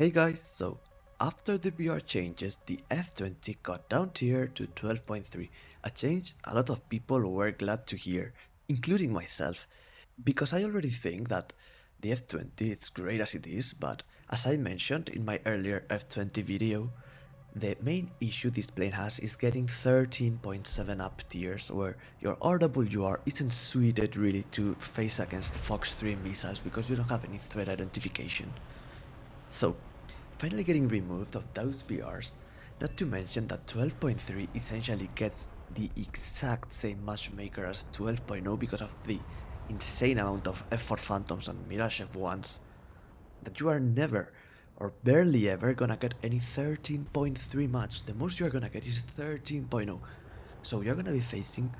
Hey guys, so after the BR changes, the F-20 got down tier to 12.3, a change a lot of people were glad to hear, including myself, because I already think that the F-20 is great as it is, but as I mentioned in my earlier F-20 video, the main issue this plane has is getting 13.7 up tiers, where your RWR isn't suited really to face against Fox 3 missiles because you don't have any threat identification. So, finally getting removed of those BRs, not to mention that 12.3 essentially gets the exact same matchmaker as 12.0 because of the insane amount of F4 Phantoms and Mirage F1s, that you are never or barely ever gonna get any 13.3 match. The most you're gonna get is 13.0. So you're gonna be facing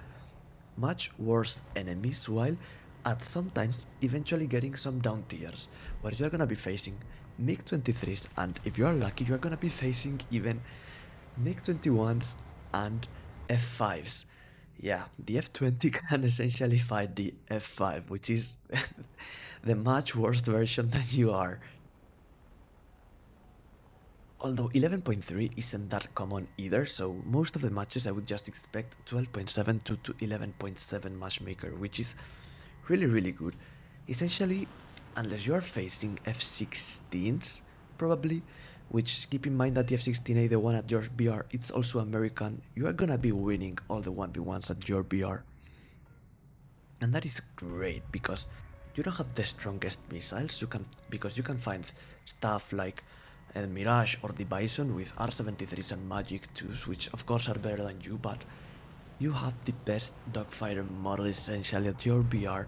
much worse enemies while at sometimes eventually getting some down tiers where you're gonna be facing MiG-23s, and if you're lucky you're gonna be facing even MiG-21s and F5s. Yeah, the F-20 can essentially fight the F5, which is the much worse version than you are. Although 11.3 isn't that common either, so most of the matches I would just expect 12.7 to 11.7 matchmaker, which is really good. Essentially, unless you are facing F-16s, probably, which keep in mind that the F-16A, the one at your BR, it's also American, you are gonna be winning all the 1v1s at your BR. And that is great because you don't have the strongest missiles, because you can find stuff like Mirage or the Bison with R-73s and Magic 2s, which of course are better than you, but you have the best dogfighter model essentially at your BR,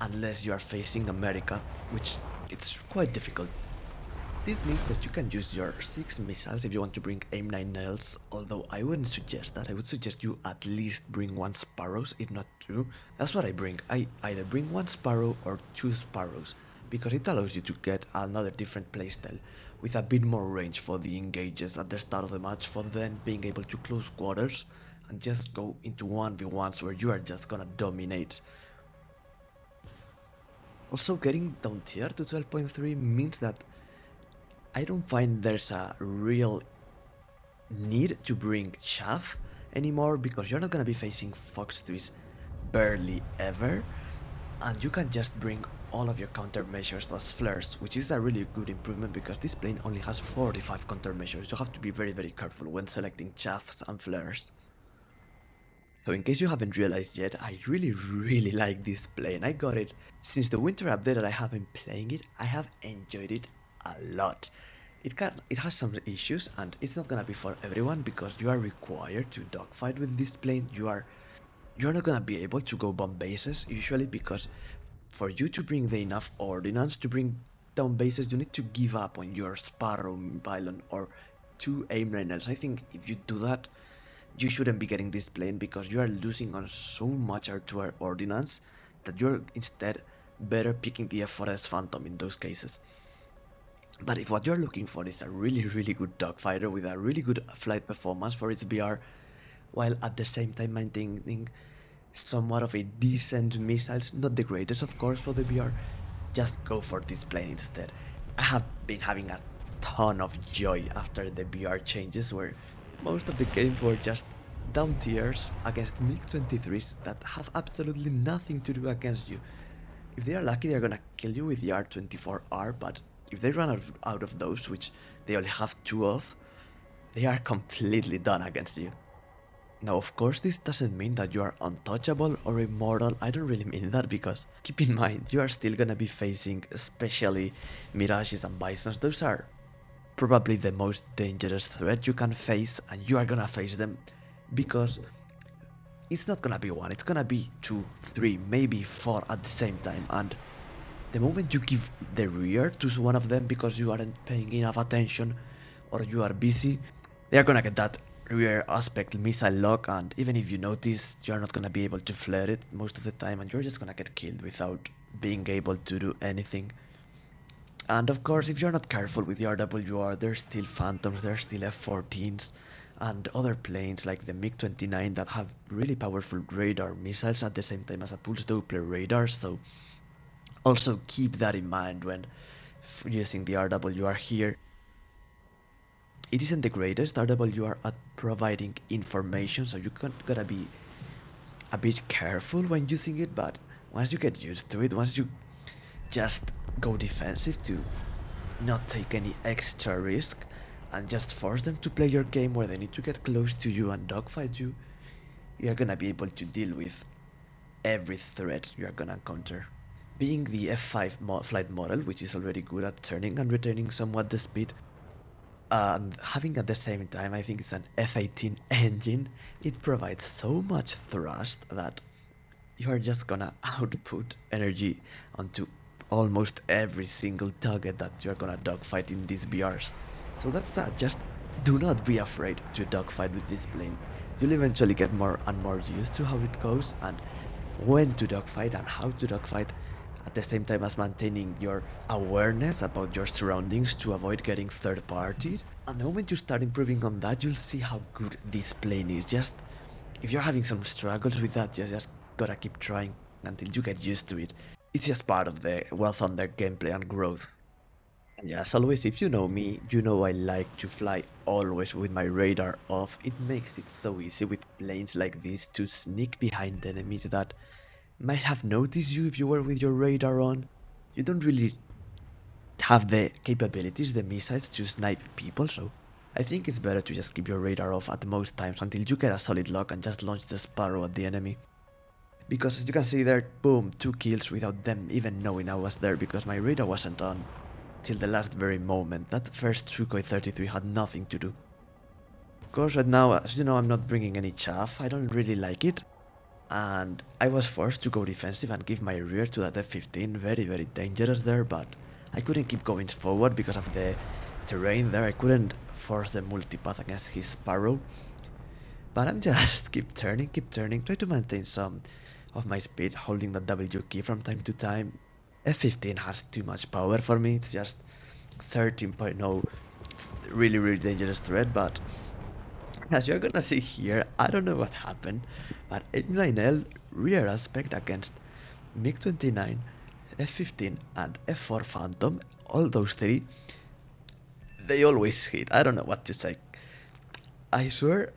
unless you are facing America, which it's quite difficult. This means that you can use your 6 missiles if you want to bring AIM-9 nails, although I wouldn't suggest that. I would suggest you at least bring 1 Sparrows, if not 2. That's what I bring. I either bring 1 Sparrow or 2 Sparrows, because it allows you to get another different playstyle, with a bit more range for the engages at the start of the match, for then being able to close quarters and just go into 1v1s where you are just gonna dominate. Also, getting down tier to 12.3 means that I don't find there's a real need to bring Chaff anymore, because you're not gonna be facing Fox 3s barely ever, and you can just bring all of your countermeasures as flares, which is a really good improvement because this plane only has 45 countermeasures. You have to be very careful when selecting chaffs and flares. So in case you haven't realized yet, I really like this plane. I got it since the winter update that I have been playing it. I have enjoyed it a lot. It has some issues, and it's not gonna be for everyone because you are required to dogfight with this plane. You're not gonna be able to go bomb bases usually, because for you to bring the enough ordnance to bring down bases, you need to give up on your Sparrow pylon or 2 aim rainers. I think if you do that, you shouldn't be getting this plane because you are losing on so much R2R ordnance that you're instead better picking the F4S Phantom in those cases. But if what you're looking for is a really good dogfighter with a really good flight performance for its BR, while at the same time maintaining somewhat of a decent missiles, not the greatest of course for the BR, just go for this plane instead. I have been having a ton of joy after the BR changes, where most of the games were just down tiers against MiG-23s that have absolutely nothing to do against you. If they are lucky, they're gonna kill you with the R-24R, but if they run out of those, which they only have 2 of, they are completely done against you. Now, of course, this doesn't mean that you are untouchable or immortal. I don't really mean that, because keep in mind, you are still gonna be facing especially Mirages and Bisons. Those are probably the most dangerous threat you can face, and you are gonna face them because it's not gonna be 1, it's gonna be 2, 3, maybe 4 at the same time, and the moment you give the rear to one of them because you aren't paying enough attention or you are busy, they are gonna get that rear aspect missile lock, and even if you notice, you're not gonna be able to flare it most of the time, and you're just gonna get killed without being able to do anything. And of course, if you're not careful with the RWR, there's still Phantoms, there's still F-14s, and other planes like the MiG-29 that have really powerful radar missiles at the same time as a pulse Doppler radar, so also keep that in mind when using the RWR here. it isn't the greatest. RW are at providing information, so you gotta be a bit careful when using it, but once you get used to it, once you just go defensive to not take any extra risk and just force them to play your game where they need to get close to you and dogfight you, you're gonna be able to deal with every threat you're gonna encounter. Being the F5 flight model, which is already good at turning and retaining somewhat the speed, and having at the same time, I think it's an F-18 engine, it provides so much thrust that you are just gonna output energy onto almost every single target that you're gonna dogfight in these BRs. So that's that, just do not be afraid to dogfight with this plane. You'll eventually get more and more used to how it goes and when to dogfight and how to dogfight, at the same time as maintaining your awareness about your surroundings to avoid getting third-partied. And the moment you start improving on that, you'll see how good this plane is. Just, if you're having some struggles with that, you just gotta keep trying until you get used to it. It's just part of the War Thunder gameplay and growth. And yeah, as always, if you know me, you know I like to fly always with my radar off. It makes it so easy with planes like this to sneak behind enemies that might have noticed you if you were with your radar on. You don't really have the capabilities, the missiles to snipe people, so I think it's better to just keep your radar off at most times until you get a solid lock and just launch the Sparrow at the enemy. Because as you can see there, boom, 2 kills without them even knowing I was there because my radar wasn't on till the last very moment. That first Sukhoi 33 had nothing to do. Of course, right now, as you know, I'm not bringing any chaff. I don't really like it. And I was forced to go defensive and give my rear to that F-15, very dangerous there, but I couldn't keep going forward because of the terrain there. I couldn't force the multipath against his Sparrow. But I'm just keep turning, try to maintain some of my speed, holding the W key from time to time. F-15 has too much power for me, it's just 13.0, really dangerous threat, but as you're gonna see here, I don't know what happened, but M9L rear aspect against MiG-29, F-15 and F-4 Phantom, all those three, they always hit. I don't know what to say. I swear,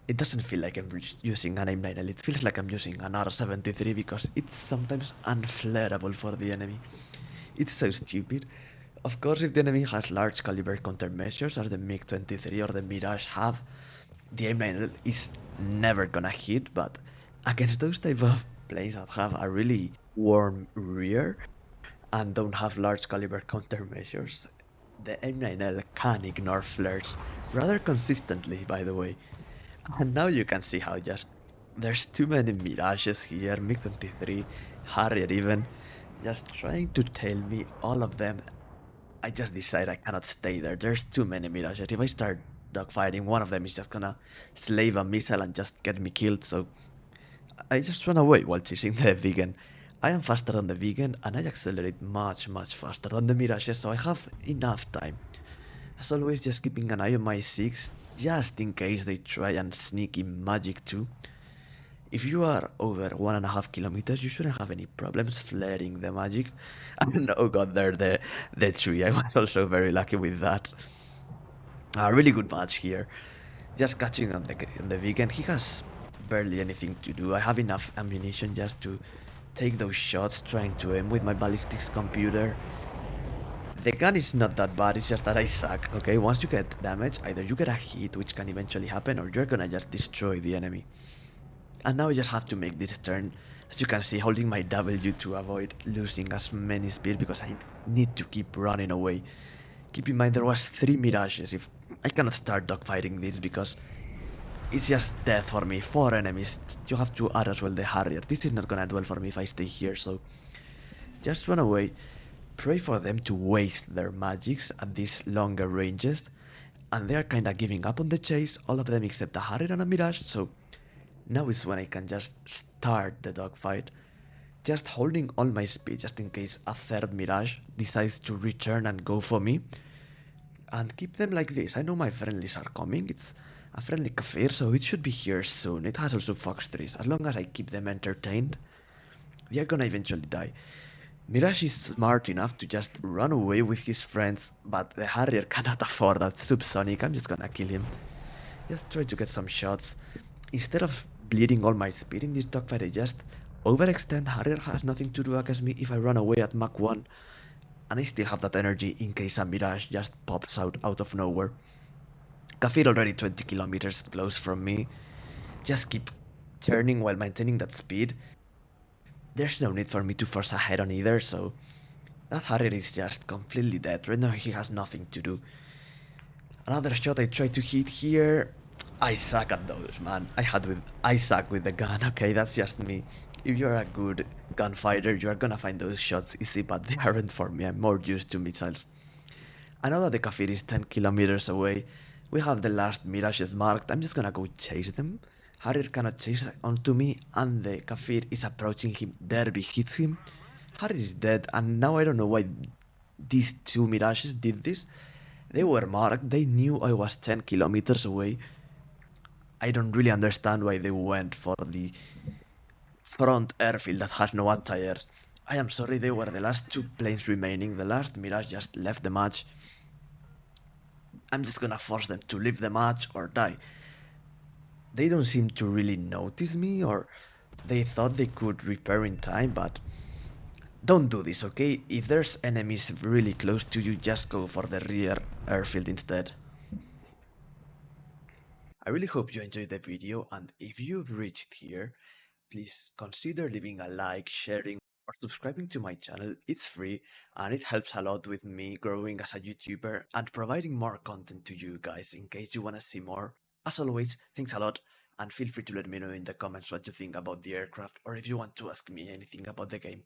it doesn't feel like I'm using an M9L, it feels like I'm using an R-73 because it's sometimes unflareable for the enemy. It's so stupid. Of course, if the enemy has large caliber countermeasures as the MiG-23 or the Mirage have, the M9L is never gonna hit, but against those type of planes that have a really warm rear and don't have large caliber countermeasures, the M9L can ignore flares rather consistently, by the way. And now you can see how just there's too many Mirages here, MiG-23, Harrier even, just trying to tail me, all of them. I just decide I cannot stay there. There's too many Mirages. If I start dogfighting, one of them is just gonna slave a missile and just get me killed, so I just run away while chasing the vegan. I am faster than the vegan and I accelerate much faster than the Mirages, so I have enough time. As always, just keeping an eye on my 6, just in case they try and sneak in magic too. If you are over 1.5 kilometers, you shouldn't have any problems flaring the magic. And oh god, there the tree. I was also very lucky with that. A really good match here. Just catching on the vegan. He has barely anything to do. I have enough ammunition just to take those shots, trying to aim with my ballistics computer. The gun is not that bad, it's just that I suck, okay? Once you get damage, either you get a hit, which can eventually happen, or you're gonna just destroy the enemy. And now I just have to make this turn, as you can see, holding my W to avoid losing as many speed, because I need to keep running away. Keep in mind there was 3 Mirages. If I cannot start dogfighting this because it's just death for me. 4 enemies. You have to add as well the Harrier. This is not gonna do well for me if I stay here, so just run away. Pray for them to waste their magics at these longer ranges, and they are kinda giving up on the chase, all of them except a Harrier and a Mirage, so now is when I can just start the dogfight. Just holding all my speed just in case a third Mirage decides to return and go for me. And keep them like this. I know my friendlies are coming, it's a friendly Kafir, so it should be here soon. It has also Fox 3s. As long as I keep them entertained, they are gonna eventually die. Mirage is smart enough to just run away with his friends, but the Harrier cannot afford that subsonic. I'm just gonna kill him. Just try to get some shots. Instead of bleeding all my speed in this dogfight, I just overextend. Harrier has nothing to do against me if I run away at Mach 1. And I still have that energy in case a Mirage just pops out of nowhere. Kafir already 20 kilometers close from me. Just keep turning while maintaining that speed. There's no need for me to force ahead on either, so that Harrier is just completely dead. Right now he has nothing to do. Another shot I tried to hit here. I suck at those, man. I suck with the gun. Okay, that's just me. If you're a good gunfighter, you're gonna find those shots easy, but they aren't for me. I'm more used to missiles. I know that the Kafir is 10 kilometers away. We have the last Mirages marked. I'm just gonna go chase them. Harrier cannot chase onto me, and the Kafir is approaching him. Derby hits him. Harrier is dead, and now I don't know why these two Mirages did this. They were marked. They knew I was 10 kilometers away. I don't really understand why they went for the front airfield that has no anti-airs. I am sorry, they were the last two planes remaining. The last Mirage just left the match. I'm just gonna force them to leave the match or die. They don't seem to really notice me, or they thought they could repair in time, but don't do this, okay? If there's enemies really close to you, just go for the rear airfield instead. I really hope you enjoyed the video, and if you've reached here, please consider leaving a like, sharing, or subscribing to my channel. It's free, and it helps a lot with me growing as a YouTuber and providing more content to you guys in case you want to see more. As always, thanks a lot, and feel free to let me know in the comments what you think about the aircraft, or if you want to ask me anything about the game.